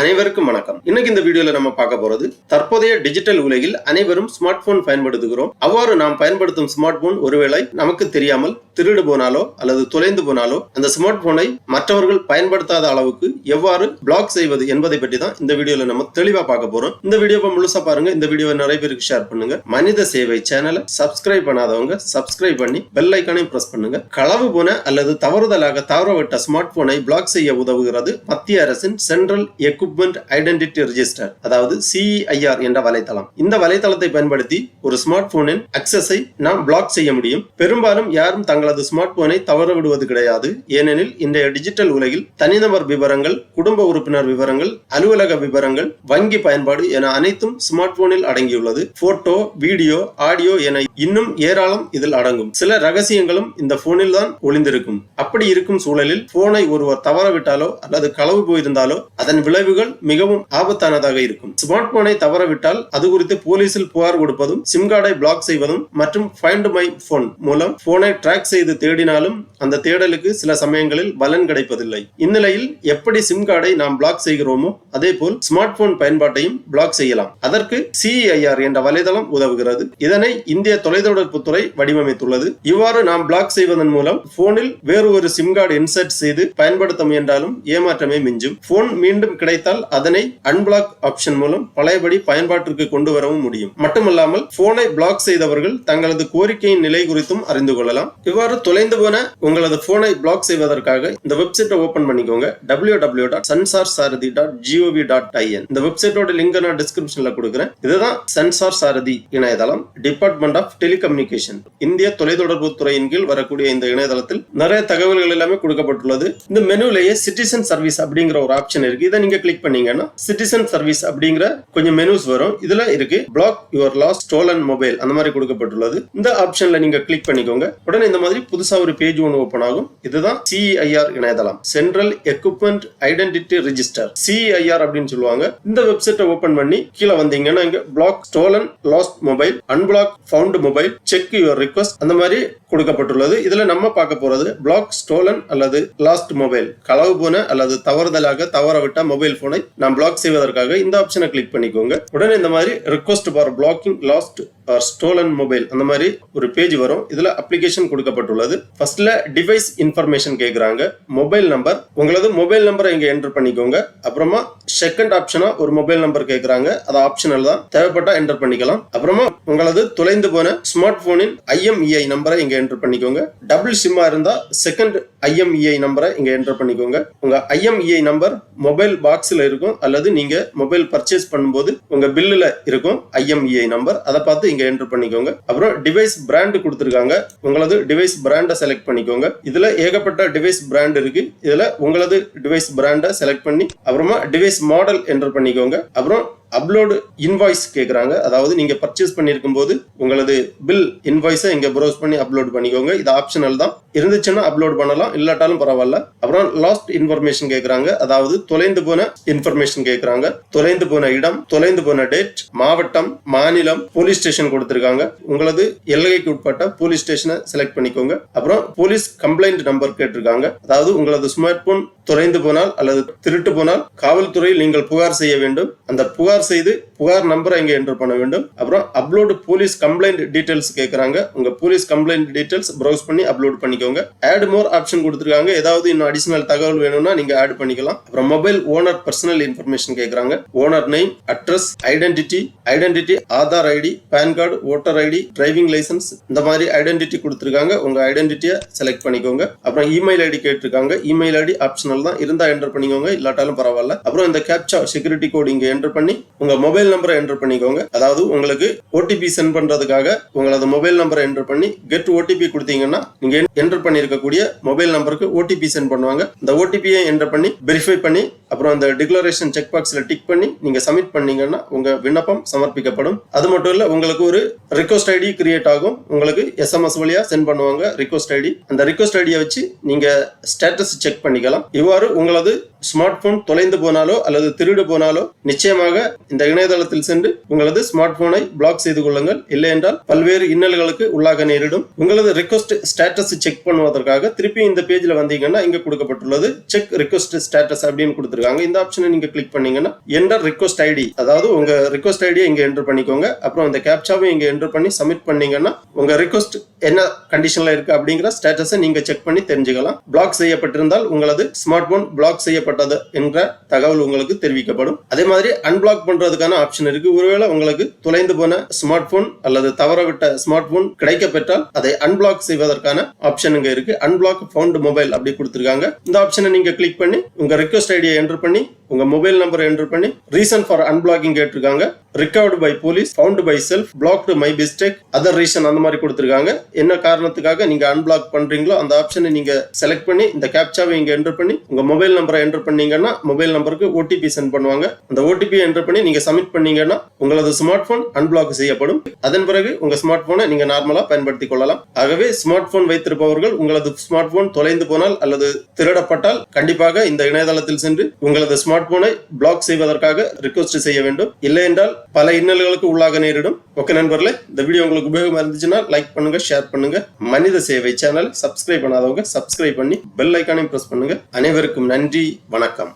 அனைவருக்கும் வணக்கம். இன்னைக்கு இந்த வீடியோல நம்ம பார்க்க போறது தற்போதைய டிஜிட்டல் உலகில் அனைவரும் ஸ்மார்ட் போன் பயன்படுத்துகிறோம். அவ்வாறு நாம் பயன்படுத்தும் ஸ்மார்ட் போன் ஒருவேளை நமக்கு தெரியாமல் திருடு போனாலோ அல்லது தொலைந்து போனாலோ அந்த ஸ்மார்ட் போனை மற்றவர்கள் பயன்படுத்தாத அளவுக்கு எவ்வாறு பிளாக் செய்வது என்பதை பற்றி தான் இந்த வீடியோல நம்ம தெளிவா பார்க்க போறோம். இந்த வீடியோவை முழுசா பாருங்க. இந்த வீடியோவை நிறைய பேருக்கு ஷேர் பண்ணுங்க. மனித சேவை சேனலை சப்ஸ்கிரைப் பண்ணாதவங்க சப்ஸ்கிரைப் பண்ணி பெல் ஐகானையும் பிரஸ் பண்ணுங்க. களவு போன அல்லது தவறுதலாக தவறவிட்ட ஸ்மார்ட் போனை பிளாக் செய்ய உதவுகிறது மத்திய அரசின் சென்ட்ரல் எக்யூப்மெண்ட் ஐடென்டிட்டி ரெஜிஸ்டர், அதாவது CEIR என்ற வலைத்தளம். இந்த வலைத்தளத்தை பயன்படுத்தி ஒரு ஸ்மார்ட் போனின் அக்சஸை நாம் பிளாக் செய்ய முடியும். பெரும்பாலும் யாரும் தங்களது ஸ்மார்ட் போனை தவற விடுவது கிடையாது. ஏனெனில் இன்றைய டிஜிட்டல் உலகில் தனிநபர் விவரங்கள், குடும்ப உறுப்பினர் விவரங்கள், அலுவலக விவரங்கள், வங்கி பயன்பாடு என அனைத்தும் ஸ்மார்ட் போனில் அடங்கியுள்ளது. போட்டோ, வீடியோ, ஆடியோ என இன்னும் ஏராளம் இதில் அடங்கும். சில ரகசியங்களும் இந்த போனில் தான் ஒளிந்திருக்கும். அப்படி இருக்கும் சூழலில் போனை ஒருவர் தவறவிட்டாலோ அல்லது களவு போயிருந்தாலோ அதன் விளைவுகள் மிகவும் ஆபத்தானதாக இருக்கும். ஸ்மார்ட் போனை தவறவிட்டால் அது குறித்து போலீசில் புகார் கொடுப்பதும், சிம் கார்டை பிளாக் செய்வதும் மற்றும் ஃபைண்ட் மை போன் மூலம் போனை ட்ராக் செய்து தேடினாலும் அந்த தேடலுக்கு சில சமயங்களில் பலன் கிடைப்பதில்லை. இந்நிலையில் எப்படி சிம் கார்டை நாம் பிளாக் செய்கிறோமோ அதே போல் ஸ்மார்ட் போன் பயன்பாட்டையும் பிளாக் செய்யலாம். அதற்கு CEIR என்ற வலைதளம் உதவுகிறது. இதனை இந்திய தொலைத்தொடர்பு துறை வடிவமைத்துள்ளது. இவ்வாறு நாம் பிளாக் செய்வதன் மூலம் போனில் வேறு ஒரு சிம் கார்டு இன்சர்ட் செய்து பயன்படுத்த முயன்றாலும் ஏமாற்றமே மிஞ்சும். போன் மீண்டும் கிடைத்தால் அதனை அன்பிளாக் ஆப்ஷன் மூலம் பழையபடி பயன்பாட்டிற்கு கொண்டு வரவும் முடியும். மட்டுமல்லாமல் போனை பிளாக் செய்தவர்கள் தங்களது கோரிக்கையின் நிலை குறித்தும் அறிந்து கொள்ளலாம். இவ்வாறு தொலைந்து போன உங்களது போனை பிளாக் செய்வதற்காக இந்த வெப்சைட்டை ஓபன் பண்ணிக்கோங்க. www.sensorsaarathi.gov.in. இந்த வெப்சைட்டோட லிங்க் நான் டிஸ்கிரிப்ஷன்ல கொடுக்கிறேன். இதுதான் சென்சார் சாரதி இணையதளம், டிபார்ட்மெண்ட் ஆஃப் டெலிகம்யூனிகேஷன், இந்திய தொலைத்தொடர்பு துறையின் கீழ் வரக்கூடிய இந்த இணையதளத்தில் நிறைய தகவல்கள் எல்லாமே கொடுக்கப்பட்டுள்ளது. இந்த மெனுலேயே சிட்டிசன் சர்வீஸ் அப்படிங்கிற ஒரு ஆப்ஷன் இருக்கு. இதை நீங்க கிளிக் பண்ணீங்கன்னா சிட்டிசன் சர்வீஸ் அப்படிங்கிற கொஞ்சம் மெனுஸ் வரும். இதுல இருக்கு black your last stolon mobile அந்த மாதிரி கொடுக்கப்பட்டுள்ளது. இந்த ஆப்ஷன்ல நீங்க கிளிக் பண்ணிக்கோங்க. உடனே இந்த மாதிரி புதுசா ஒரு பேஜ் ஒன்று ஓபன் ஆகும். இதுதான் CEIR இணையதளம், central equipment identity register, CEIR அப்படின்னு சொல்லுவாங்க. இந்த வெப்சைட்டை ஓபன் பண்ணி கீழே வந்தீங்கன்னா இங்க block stolen lost mobile, unblock found mobile, check your request அந்த மாதிரி கொடுக்கப்பட்டுள்ளது. இதுல நம்ம பார்க்க போறது பிளாக் ஸ்டோலன் அல்லது லாஸ்ட் மொபைல், களவு போன அல்லது தவறுதலாக தவறவிட்ட மொபைல் போனை நாம் பிளாக் செய்வதற்காக இந்த ஆப்ஷனை கிளிக் பண்ணிக்கோங்க. உடனே இந்த மாதிரி request for blocking lost or stolen mobile அந்த மாதிரி ஒரு பேஜ் வரும். இதுல அப்ளிகேஷன் கொடுக்கப்பட்டுள்ளது. ஃபர்ஸ்ட்ல டிவைஸ் இன்ஃபர்மேஷன் கேக்குறாங்க. மொபைல் நம்பர், உங்களது மொபைல் நம்பரை இங்க என்டர் பண்ணிக்கோங்க. அப்புறமா செகண்ட் ஆப்ஷனா ஒரு மொபைல் நம்பர் கேக்குறாங்க. அது ஆப்ஷனல் தான், தேவைப்பட்டா என்டர் பண்ணிக்கலாம். அப்புறமா உங்களது தொலைந்து போன ஸ்மார்ட் போனின் IMEI நம்பரை இங்க என்டர் பண்ணிக்கோங்க. டபுள் சிம்மா இருந்தா செகண்ட் IMEI நம்பரை இங்க என்டர் பண்ணிக்கோங்க. உங்க IMEI நம்பர் மொபைல் பாக்ஸ்ல இருக்கும் அல்லது நீங்க மொபைல் பர்ச்சேஸ் பண்ணும்போது உங்க பில்லுல இருக்கும் IMEI நம்பர். அதை பார்த்து இங்க என்டர் பண்ணிக்கோங்க. அப்புறம் டிவைஸ் பிராண்ட் கொடுத்திருக்காங்க. உங்களது டிவைஸ் பிராண்டை செலக்ட் பண்ணிக்கோங்க. இதுல ஏகப்பட்ட டிவைஸ் பிராண்ட் இருக்கு. இதுல உங்களது டிவைஸ் பிராண்டை செலக்ட் பண்ணி அப்புறமா டிவைஸ் மாடல் என்டர் பண்ணிக்கோங்க. அப்புறம் அப்லோடு இன்வாய்ஸ் கேக்குறாங்க. அதாவது நீங்க பர்ச்சேஸ் பண்ணிருக்கும் போது உங்களது பில் இன்வாய்ஸை இங்க ப்ரௌஸ் பண்ணி அப்லோட் பண்ணிக்கோங்க. இது ஆப்ஷனல் தான், இருந்துச்சுன்னா அப்லோட் பண்ணலாம், இல்லாட்டாலும் பரவாயில்ல. அப்புறம் லாஸ்ட் இன்ஃபர்மேஷன் கேக்குறாங்க. அதாவது தொலைந்து போன இன்ஃபர்மேஷன் கேக்குறாங்க. தொலைந்து போன இடம், தொலைந்து போன டேட், மாவட்டம், மாநிலம், போலீஸ் ஸ்டேஷன் கொடுத்திருக்காங்க. உங்களது எல்லைக்கு உட்பட்ட போலீஸ் ஸ்டேஷனை செலக்ட் பண்ணிக்கோங்க. அப்புறம் போலீஸ் கம்ப்ளைண்ட் நம்பர் கேட்டிருக்காங்க. அதாவது உங்களது ஸ்மார்ட் போன் தொலைந்து போனால் அல்லது திருட்டு போனால் காவல்துறையில் நீங்கள் புகார் செய்ய வேண்டும். அந்த புகார் செய்து புகார் நம்பரை இங்க என்டர் பண்ண வேண்டும். அப்புறம் அப்லோட் போலீஸ் கம்ப்ளைண்ட் டீடைல்ஸ் கேக்குறாங்க. உங்க போலீஸ் கம்ப்ளைண்ட் டீடைல்ஸ் ப்ரௌஸ் பண்ணி அப்லோட் பண்ணிக்கோங்க. ஆட் மோர் ஆப்ஷன் கொடுத்திருக்காங்க. ஏதாவது இன்னும் அடிஷனல் தகவல் வேணும்னா நீங்க ஆட் பண்ணிக்கலாம். அப்புறம் மொபைல் ஓனர் பர்சனல் இன்ஃபர்மேஷன் கேக்குறாங்க. Owner name, address, identity, Aadhaar ID, PAN card, voter ID, driving licence இந்த மாதிரி ஐடென்டிட்டி கொடுத்திருக்காங்க. உங்க ஐடென்டிட்டியை செலக்ட் பண்ணிக்கோங்க. அப்புறம் இமெயில் ஐடி கேட்டிருக்காங்க. இமெயில் ஐடி ஆப்ஷனல் தான், இருந்தா என்டர் பண்ணிக்கோங்க, இல்லாட்டாலும் பரவாயில்ல. அப்புறம் இந்த கேப்சா செக்யூரிட்டி கோட் இங்க என்டர் பண்ணி உங்க மொபைல் நம்பரை என்டர் பண்ணிக்கோங்க. அதாவது உங்களுக்கு OTP சென்ட் பண்றதுக்காக உங்களது மொபைல் நம்பரை என்டர் பண்ணி கெட் OTP கொடுத்தீங்கன்னா நீங்க என்டர் பண்ணிருக்கக்கூடிய மொபைல் நம்பருக்கு OTP சென்ட் பண்ணுவாங்க. இந்த OTP-யை என்டர் பண்ணி வெரிஃபை பண்ணி அப்புறம் அந்த டிக்ளரேஷன் செக் பாக்ஸ்ல டிக் பண்ணி நீங்க சப்மிட் பண்ணீங்கன்னா உங்க விண்ணப்பம் சமர்ப்பிக்கப்படும். அது மட்டும் இல்ல, உங்களுக்கு ஒரு ரிக்வெஸ்ட் ஐடி கிரியேட் ஆகும். உங்களுக்கு SMS வழியா சென்ட் பண்ணுவாங்க ரிக்வெஸ்ட் ஐடி. அந்த ரிக்வெஸ்ட் ஐடியை வச்சு நீங்க ஸ்டேட்டஸ் செக் பண்ணிக்கலாம். இவ்வாறு உங்களது ஸ்மார்ட் போன் தொலைந்து போனாலோ அல்லது திருடு போனாலோ நிச்சயமாக இந்த இணையதளத்தில் சென்று உங்களது ஸ்மார்ட் போனை பிளாக் செய்து கொள்ளுங்கள். இல்லை என்றால் பல்வேறு இன்னல்களுக்கு உள்ளாக நேரிடும். உங்களது ரிக்வெஸ்ட் ஸ்டேட்டஸ் செக் பண்ணுவதற்காக திருப்பி இந்த பேஜ்ல வந்தீங்கன்னா இங்க கொடுக்கப்பட்டுள்ளது செக் ரிக்வெஸ்ட் ஸ்டேட்டஸ் அப்படின்னு கொடுத்திருக்காங்க. இந்த ஆப்ஷனை நீங்க கிளிக் பண்ணீங்கன்னா என்டர் ரிக்வெஸ்ட் ஐடி, அதாவது உங்க ரிக்வெஸ்ட் ஐடியை இங்க என்டர் பண்ணிக்கோங்க. அப்புறம் இந்த கேப்சாவை இங்க என்டர் பண்ணி சப்மிட் பண்ணீங்கன்னா உங்க ரிக்வெஸ்ட் என்ன கண்டிஷன்ல இருக்கு அப்படிங்கிற ஸ்டேட்டஸை நீங்க செக் பண்ணி தெரிஞ்சுக்கலாம். பிளாக் செய்யப்பட்டிருந்தால் உங்களது ஸ்மார்ட் போன் பிளாக் செய்யப்பட்டது என்ற தகவல் உங்களுக்கு தெரிவிக்கப்படும். அதே மாதிரி அன்பிளாக் பண்றதுக்கான ஆப்ஷன் இருக்கு. ஒருவேளை உங்களுக்கு தொலைந்து போன ஸ்மார்ட் போன் அல்லது தவறவிட்ட ஸ்மார்ட் போன் கிடைக்க பெற்றால் அதை அன்பிளாக் செய்வதற்கான ஆப்ஷன் இங்க இருக்கு. அன்பிளாக் ஃபவுண்ட் மொபைல் அப்படி கொடுத்திருக்காங்க. இந்த ஆப்ஷனை நீங்க கிளிக் பண்ணி உங்க ரிக்வெஸ்ட் ஐடியை என்டர் பண்ணி உங்க மொபைல் நம்பரை என்டர் பண்ணி ரீசன் ஃபார் அன்பிளாக்கிங் கேட்டிருக்காங்க. Recovered by police, found by self, blocked my mistake, other reason அந்த மாதிரி கொடுத்திருக்காங்க. என்ன காரணத்துக்காக நீங்க அன்பிளாக் பண்றீங்களோ அந்த ஆப்ஷனை நீங்க செலக்ட் பண்ணி இந்த கேப்சாவை இங்க என்டர் பண்ணி உங்க மொபைல் நம்பரை என்டர் பண்ணீங்கன்னா மொபைல் நம்பருக்கு ஓடிபி சென்ட் பண்ணுவாங்க. அந்த ஓடிபி என்டர் பண்ணி நீங்க சப்மிட் பண்ணீங்கன்னா உங்களது ஸ்மார்ட் போன் அன்பிளாக் செய்யப்படும். அதன் பிறகு உங்க ஸ்மார்ட் போனை நீங்க நார்மலா பயன்படுத்திக் கொள்ளலாம். ஆகவே ஸ்மார்ட் போன் வைத்திருப்பவர்கள் உங்களது ஸ்மார்ட் போன் தொலைந்து போனால் அல்லது திருடப்பட்டால் கண்டிப்பாக இந்த இணையதளத்தில் சென்று உங்களது ஸ்மார்ட் போனை பிளாக் செய்வதற்காக ரிக்வெஸ்ட் செய்ய வேண்டும். இல்லை என்றால் பல இன்னல்களுக்கு உள்ளாக நேரிடும். ஓகே நண்பர்களே, இந்த வீடியோ உங்களுக்கு உபயோகமா இருந்துச்சுன்னா லைக் பண்ணுங்க, ஷேர் பண்ணுங்க. மனித சேவை சேனல் சப்ஸ்கிரைப் பண்ணாதவங்க சப்ஸ்கிரைப் பண்ணி பெல் ஐக்கானையும் பிரஸ் பண்ணுங்க. அனைவருக்கும் நன்றி, வணக்கம்.